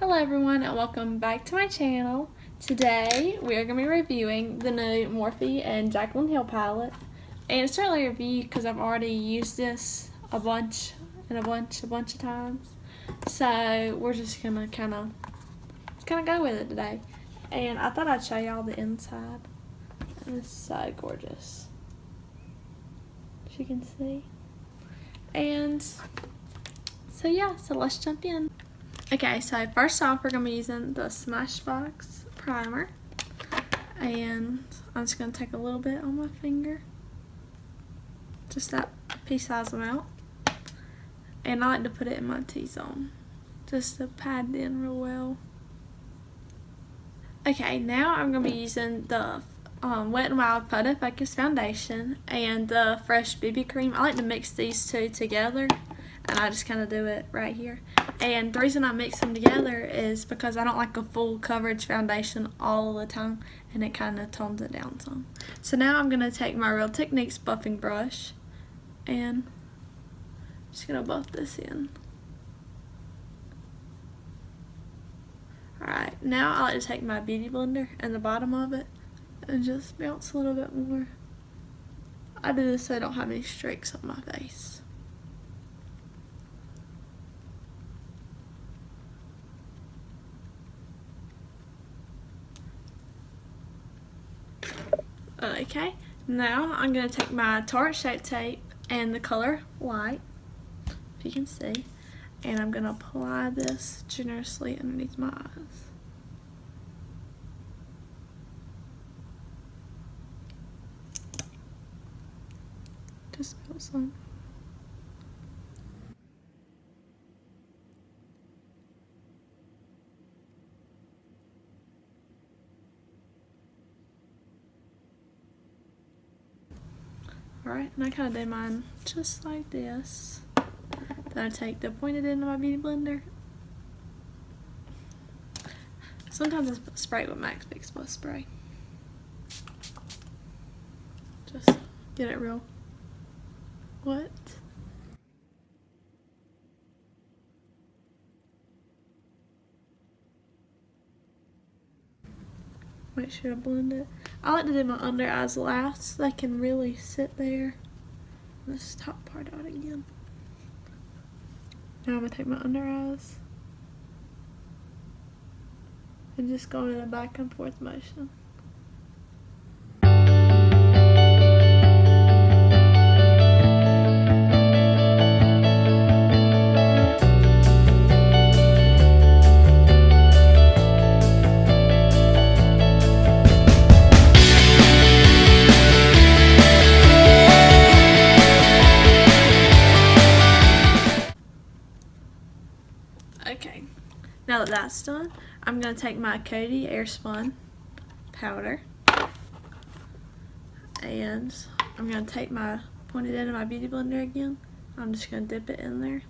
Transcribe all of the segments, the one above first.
Hello everyone and welcome back to my channel. Today we are going to be reviewing the new Morphe and Jaclyn Hill palette. And it's not really a review because I've already used this a bunch of times. So we're just going to kind of go with it today. And I thought I'd show y'all the inside. And it's so gorgeous, as you can see. And so yeah, so let's jump in. Okay, so first off, we're going to be using the Smashbox primer, and I'm just going to take a little bit on my finger, just that pea-sized amount, and I like to put it in my T-zone, just to pad it in real well. Okay, now I'm going to be using the Wet n Wild Photo Focus Foundation and the Fresh BB Cream. I like to mix these two together, and I just kind of do it right here. And the reason I mix them together is because I don't like a full coverage foundation all the time, and it kind of tones it down some. So now I'm going to take my Real Techniques buffing brush, and I'm just going to buff this in. Alright, now I like to take my beauty blender and the bottom of it and just bounce a little bit more. I do this so I don't have any streaks on my face. Okay, now I'm going to take my Tarte Shape Tape and the color Light, if you can see, and I'm going to apply this generously underneath my eyes. Just feel some. Alright, and I kind of do mine just like this. Then I take the pointed end of my beauty blender. Sometimes I spray it with Max Fix Plus spray. Just get it real. What? Make sure to blend it. I like to do my under eyes last so they can really sit there. This top part out again. Now I'm going to take my under eyes and just go in a back and forth motion. Okay, now that that's done, I'm going to take my Coty Airspun powder, and I'm going to take my pointed end of my beauty blender again. I'm just going to dip it in there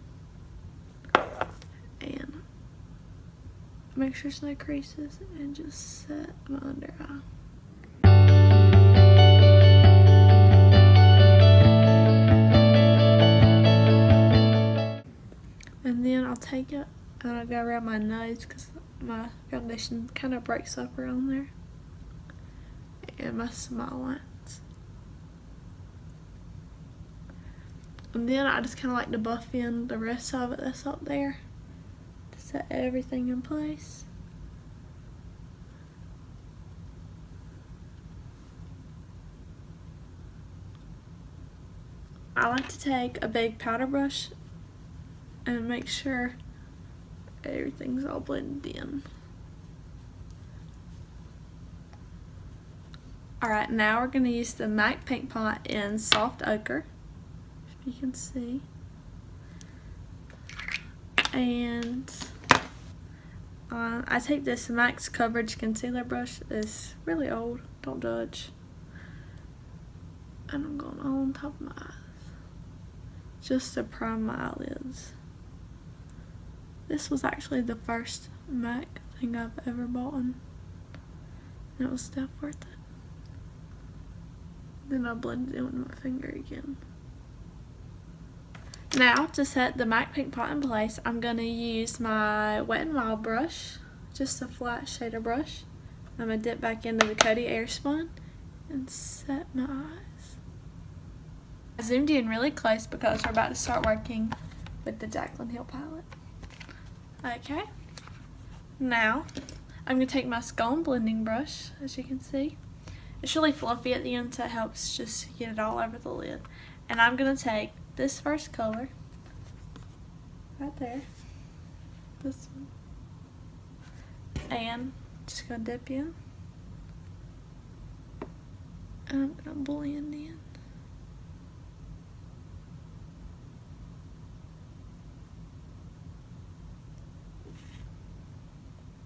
and make sure there's no creases and just set my under eye. And then I'll take it and I'll go around my nose because my foundation kind of breaks up around there, and my smile lines. And then I just kind of like to buff in the rest of it that's up there to set everything in place. I like to take a big powder brush and make sure everything's all blended in. Alright, now we're going to use the MAC Paint Pot in Soft Ochre, if you can see. And I take this Max Coverage Concealer brush. It's really old, don't judge. And I'm going all on top of my eyes, just to prime my eyelids. This was actually the first MAC thing I've ever bought, and it was stuff worth it. Then I blended it with my finger again. Now, to set the MAC Pink Pot in place, I'm going to use my Wet n Wild brush, just a flat shader brush. I'm going to dip back into the Cody Airspun and set my eyes. I zoomed in really close because we're about to start working with the Jaclyn Hill palette. Okay, now I'm going to take my Skull and Blending brush, as you can see. It's really fluffy at the end, so it helps just get it all over the lid. And I'm going to take this first color, right there, this one, and just going to dip in. And I'm going to blend in.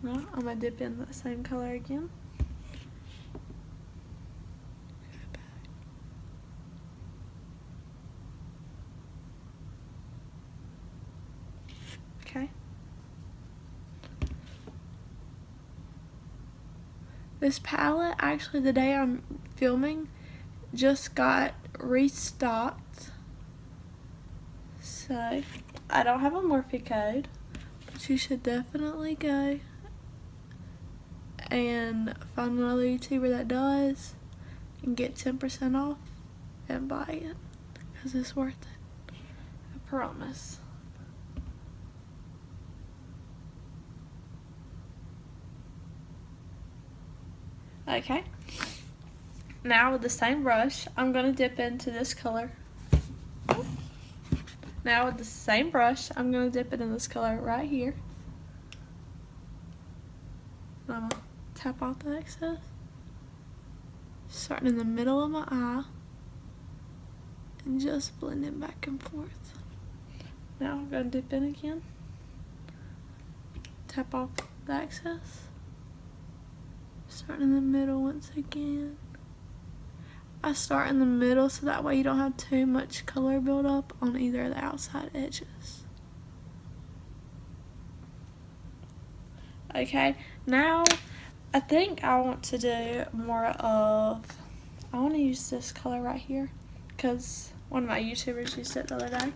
Now I'm going to dip in the same color again. Okay. This palette, actually the day I'm filming, just got restocked. So, I don't have a Morphe code, but you should definitely go and find another YouTuber that does and get 10% off and buy it, because it's worth it. I promise. Okay, now with the same brush, I'm going to dip into this color. Now with the same brush, I'm going to dip it in this color right here. I'm going to tap off the excess, starting in the middle of my eye, and just blend it back and forth. Now I'm going to dip in again, tap off the excess, start in the middle once again. I start in the middle so that way you don't have too much color build up on either of the outside edges. Okay, now I think I want to do more of, I want to use this color right here because one of my YouTubers used it the other day.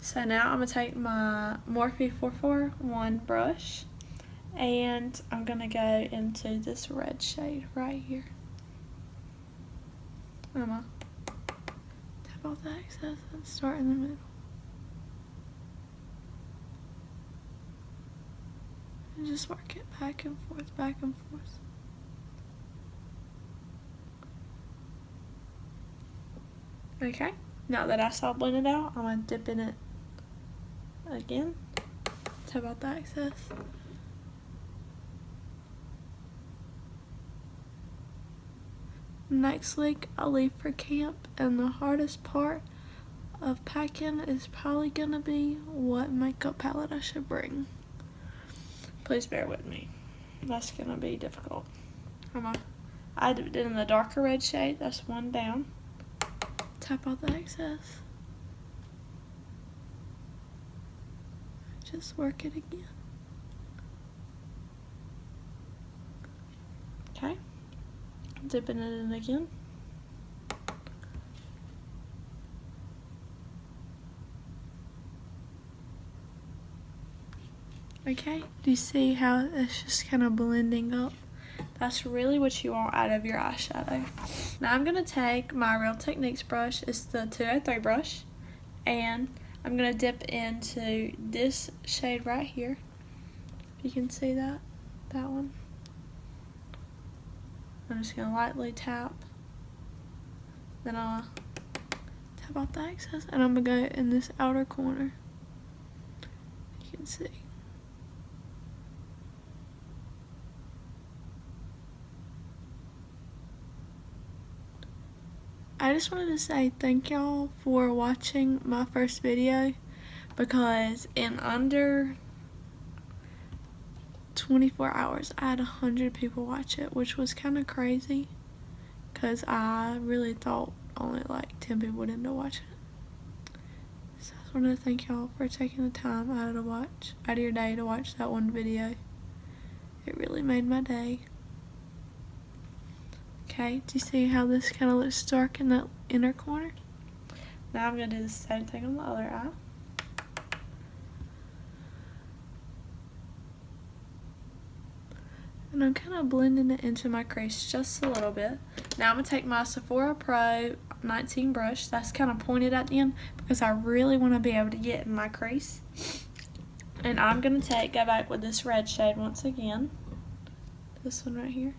So now I'm going to take my Morphe 441 brush and I'm going to go into this red shade right here. I'm going to tap off the excess and start in the middle. And just work it back and forth, back and forth. Okay, now that I saw blended out, I'm going to dip in it again, tap out the excess. Next week I'll leave for camp, and the hardest part of packing is probably gonna be what makeup palette I should bring. Please bear with me. That's gonna be difficult. I did it in the darker red shade, that's one down. Tap out the excess. Just work it again. Okay. Dipping it in again. Okay, do you see how it's just kind of blending up? That's really what you want out of your eyeshadow. Now I'm going to take my Real Techniques brush, it's the 203 brush, and I'm going to dip into this shade right here. If you can see that one. I'm just going to lightly tap, then I'll tap off the excess, and I'm going to go in this outer corner. You can see. I just wanted to say thank y'all for watching my first video, because in under 24 hours I had 100 people watch it, which was kind of crazy because I really thought only like 10 people didn't watch it. So I just wanted to thank y'all for taking the time out of your day to watch that one video. It really made my day. Okay, do you see how this kind of looks dark in that inner corner? Now I'm going to do the same thing on the other eye. And I'm kind of blending it into my crease just a little bit. Now I'm going to take my Sephora Pro 19 brush. That's kind of pointed at the end because I really want to be able to get in my crease. And I'm going to go back with this red shade once again. This one right here.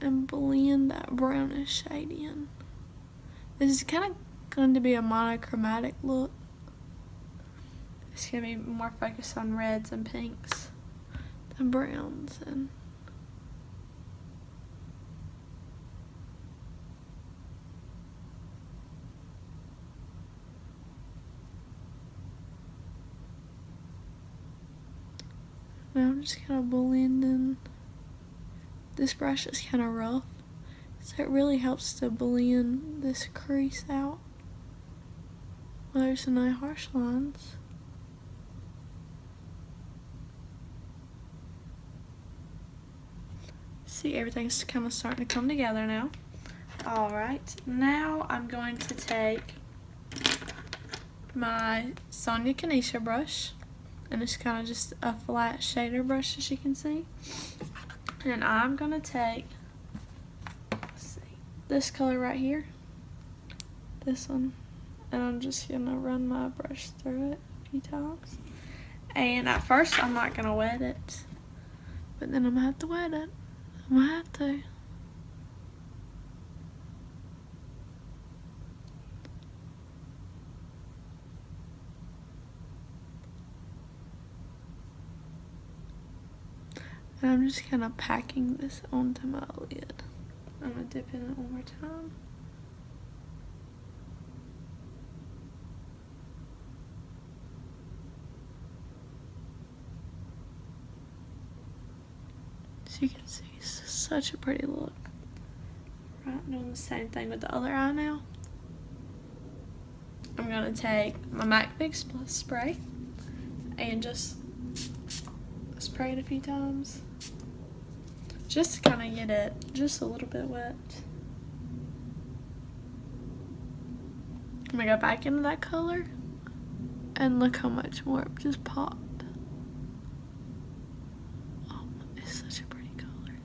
And blend that brownish shade in. This is kind of going to be a monochromatic look. It's going to be more focused on reds and pinks than browns. And now I'm just kind of blending. This brush is kind of rough, so it really helps to blend this crease out. Well, there's no harsh lines. See, everything's kind of starting to come together now. Alright, now I'm going to take my Sonia Kanisha brush, and it's kind of just a flat shader brush, as you can see. And I'm going to take, let's see, this color right here, this one, and I'm just going to run my brush through it a few times. And at first I'm not going to wet it, but then I'm going to have to wet it. I'm going to have to. And I'm just kind of packing this onto my lid. I'm going to dip in it one more time. So you can see, it's such a pretty look. Right, doing the same thing with the other eye now. I'm going to take my MAC Big Spray and just spray it a few times. Just to kind of get it just a little bit wet. I'm going to go back into that color and look how much more it just popped. Oh, it's such a pretty color.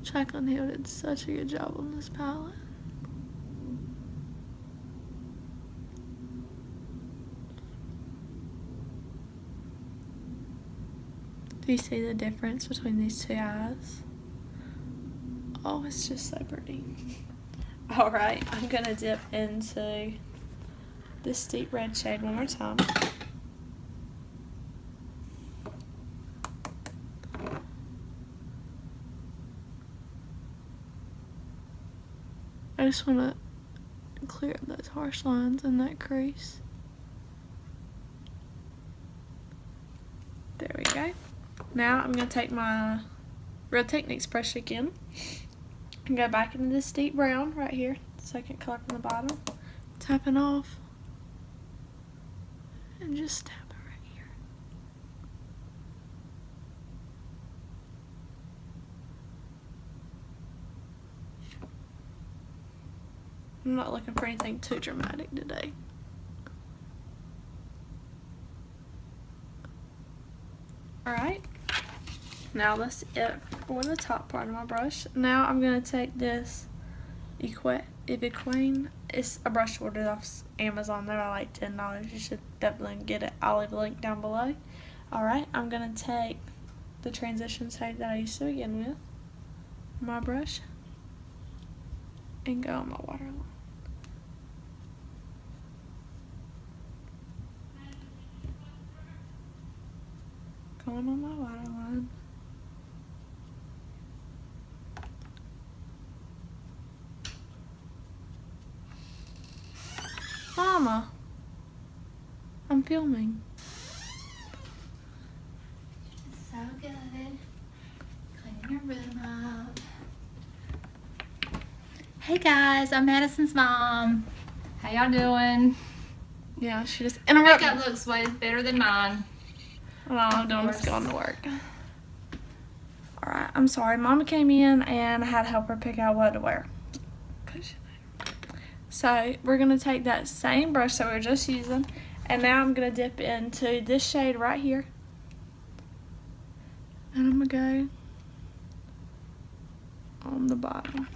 Jaclyn Hill did such a good job on this palette. Do you see the difference between these two eyes? Oh, it's just so pretty. Alright, I'm going to dip into this deep red shade one more time. I just want to clear up those harsh lines in that crease. There we go. Now I'm going to take my Real Techniques brush again and go back into this deep brown right here, second color from the bottom, tapping off, and just tap it right here. I'm not looking for anything too dramatic today. Alright, now that's it for the top part of my brush. Now I'm going to take this Equine. It's a brush ordered off Amazon. They're like $10. You should definitely get it. I'll leave a link down below. Alright, I'm going to take the transition shade that I used to begin with, my brush, and go on my waterline. Going on my waterline. Mama, I'm filming. So good. Cleaning your room up. Hey guys, I'm Madison's mom. How y'all doing? Yeah, she just interrupted. Makeup looks way better than mine. Well, all I'm doing is going to work. Alright, I'm sorry. Mama came in and I had to help her pick out what to wear. So we're going to take that same brush that we were just using, and now I'm going to dip into this shade right here. And I'm going to go on the bottom.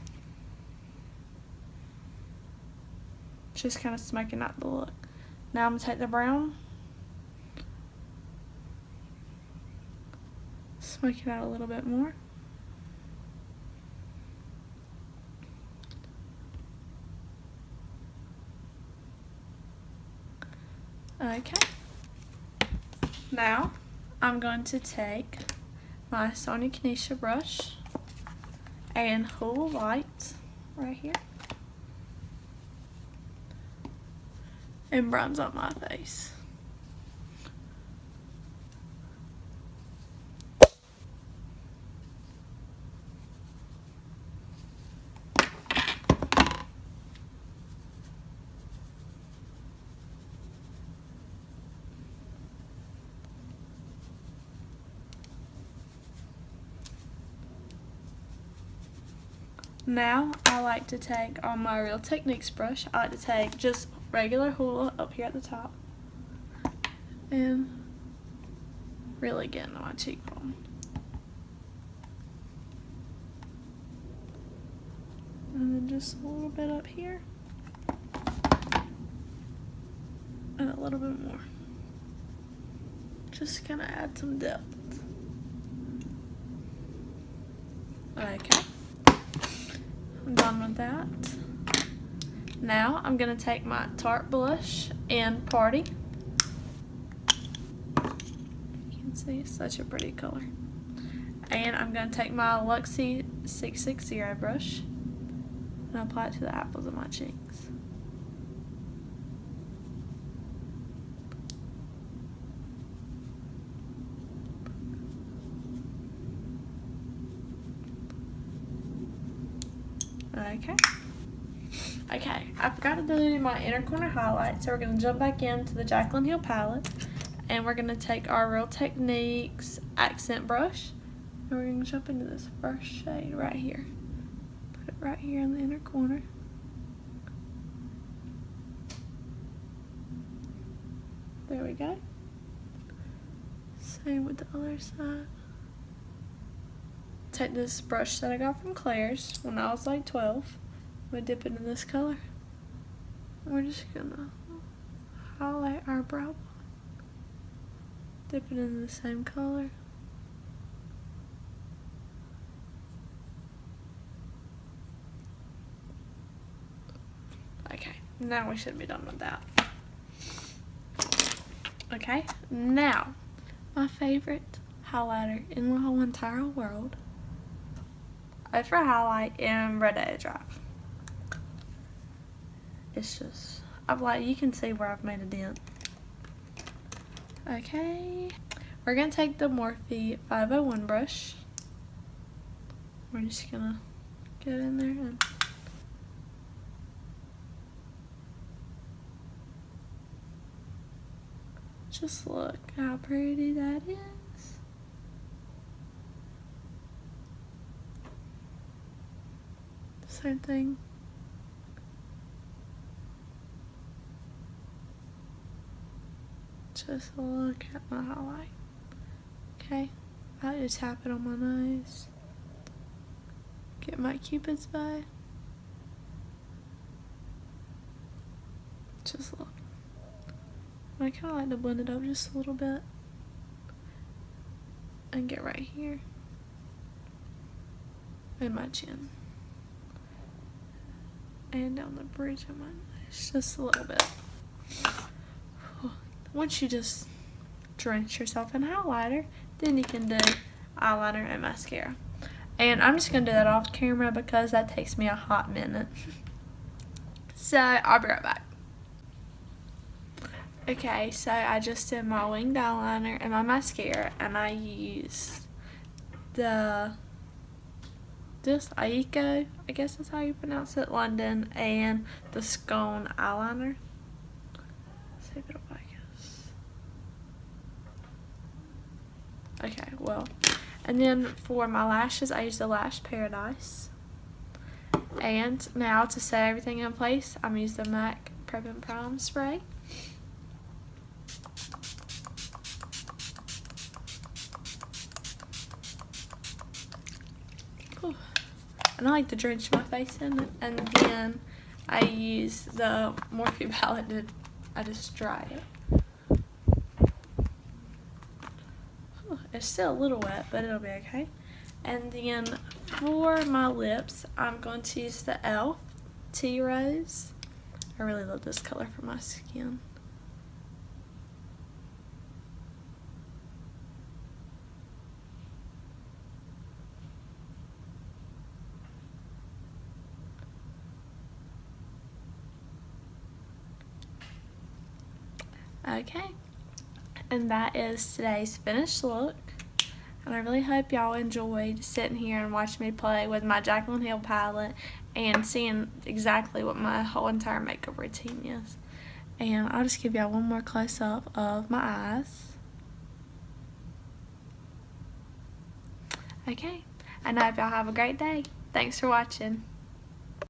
Just kind of smoking out the look. Now I'm going to take the brown, smoke it out a little bit more. Okay. Now I'm going to take my Sonia Kanisha brush and hold light right here and bronze up my face. Now I like to take on my Real Techniques brush, I like to take just regular hula up here at the top and really get into my cheekbone. And then just a little bit up here and a little bit more. Just kind of add some depth. Okay. I'm done with that. Now I'm going to take my Tarte blush in Party. You can see it's such a pretty color. And I'm going to take my Luxie 660 brush and apply it to the apples of my cheeks. Okay, I forgot to do my inner corner highlight, so we're going to jump back into the Jaclyn Hill palette, and we're going to take our Real Techniques accent brush, and we're going to jump into this first shade right here. Put it right here in the inner corner. There we go. Same with the other side. Take this brush that I got from Claire's when I was like 12. I'm going to dip it in this color. We're just going to highlight our brow bone. Dip it in the same color. Okay, now we should be done with that. Okay, now my favorite highlighter in the whole entire world. For highlight in Red Dead Drive. It's just, you can see where I've made a dent. Okay, we're gonna take the Morphe 501 brush. We're just gonna get in there and just look how pretty that is. Same thing. Just look at my highlight. Okay, I just tap it on my nose. Get my Cupid's bow. Just look. I kind of like to blend it up just a little bit. And get right here. And my chin. And down the bridge of my nose, just a little bit. Once you just drench yourself in highlighter, then you can do eyeliner and mascara. And I'm just going to do that off camera because that takes me a hot minute. So I'll be right back. Okay, so I just did my winged eyeliner and my mascara, and I used this Aiko, I guess that's how you pronounce it, London, and the Scone eyeliner. Let's see if it'll focus. Okay, well, and then for my lashes, I used the Lash Paradise, And now to set everything in place, I'm using the MAC Prep and Prime spray. Whew. And I like to drench my face in it, and then I use the Morphe palette to I just dry it. Whew. It's still a little wet, but it'll be okay. And then for my lips, I'm going to use the e.l.f. Tea Rose. I really love this color for my skin. Okay, and that is today's finished look. And I really hope y'all enjoyed sitting here and watching me play with my Jaclyn Hill palette and seeing exactly what my whole entire makeup routine is. And I'll just give y'all one more close-up of my eyes. Okay, and I hope y'all have a great day. Thanks for watching.